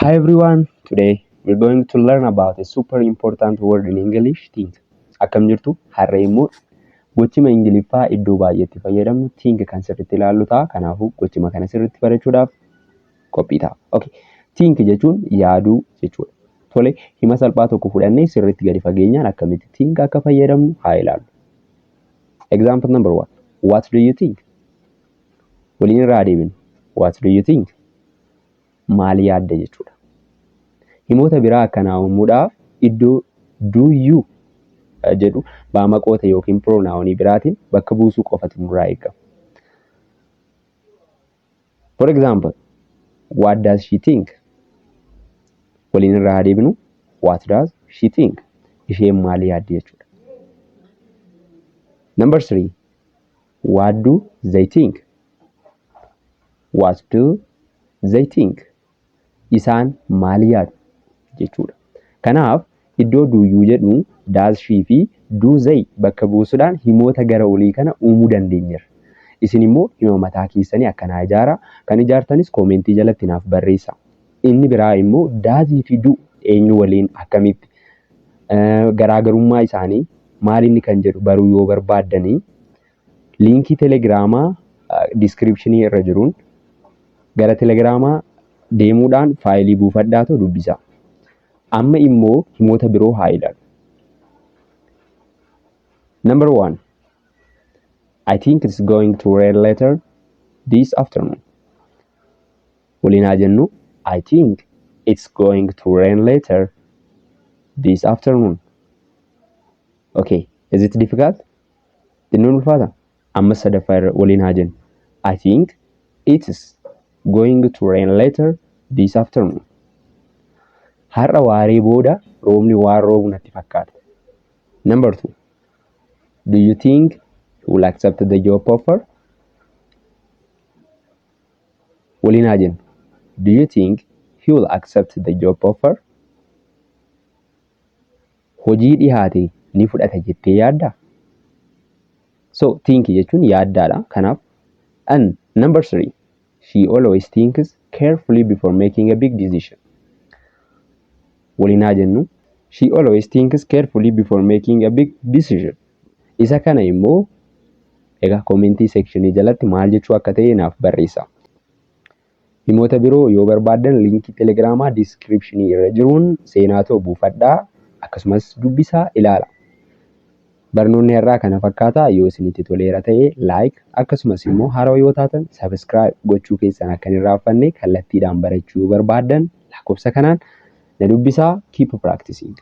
Hi everyone, today we're going to learn about a super important word in English, think. Akkam jirtu har'a immoo gochima Ingiliffaa iddoo baay'eetti fayyadamnu think kan sirriitti ilaallu ta'a. Kanaafuu gochima kana sirriitti barachuudhaaf qophii ta'a. Okay. Think jechuun yaaduu jechuudha. Tole, hima salphaa tokko fudhannee sirriitti gadi fageenyaan akkamitti think akka fayyadamnu haa ilaallu. Example number 1. What do you think? Waliin irraa deebinu. What do you think? Maal yaadda jechuudha. Himoota biraa akkanaa uumuudhaaf iddoo do you jedhu baamaqoota yookiin pronounii biraatiin bakka buusuu qofatu nurraa eegama. For example, what does she think? Waliin irraa deebinu. What does she think? Isheen maal yaaddi jechuudha. Number 3. What do they think? What do they think? Isaan maal yaadu jechuudha. Kanaaf iddoo do you jedhu does she fi do they bakka buusuudhaan himoota gara olii kana uumuu dandeenya. Isin immoo hima mataa keessanii akkanaa ijaara. Kan ijaartanis koomentii jalatti naaf barreessa. Inni biraa immoo does fi do eenyu waliin akkamitti garaagarummaa isaanii maal inni kan jedhu baruu yoo barbaaddanii liinkii telegiraamaa descriptionii irra jiruun gara telegiraamaa deemuudhaan faayilii buufadhaatu dubbisa. Amma immoo himoota biroo haa ilaallu. Number 1. I think it's going to rain later this afternoon. Waliin haa jennu. I think it's going to rain later this afternoon. Okay, is it difficult? Dinnuun ulfaata? Amma sadaffaa irra waliin haa jennu. I think it's going to rain later this afternoon. Har'a waaree booda roobni waan roobu natti fakkaata. Number 2. Do you think you will accept the job offer? Waliin haa jennu. Do you think he will accept the job offer? Hojii dhihaate ni fudhata jettee yaaddaa? So, think jechuun yaaddaadha. Kanaaf, and number 3. She always thinks carefully before making a big decision. Waliin haa jennu. She always thinks carefully before making a big decision. Isa kana immoo egaa commentii sectionii jalatti maal jechuu akka ta'e naaf barreessa. Himoota biroo yoo barbaaddan liinkii telegiraamaa descriptionii irra jiruun seenaatoo buufadhaa akkasumas dubbisaa ilaala. Barnoonni irraa kana fakkaata. Yoo isinitti toleera ta'e like akkasumas immoo haarawaa yoo taatan subscribe gochuu keessan akka hin irraanfanne kallattiidhaan barachuu barbaaddan lakkoofsa kanaan na dubbisaa. Keep practicing.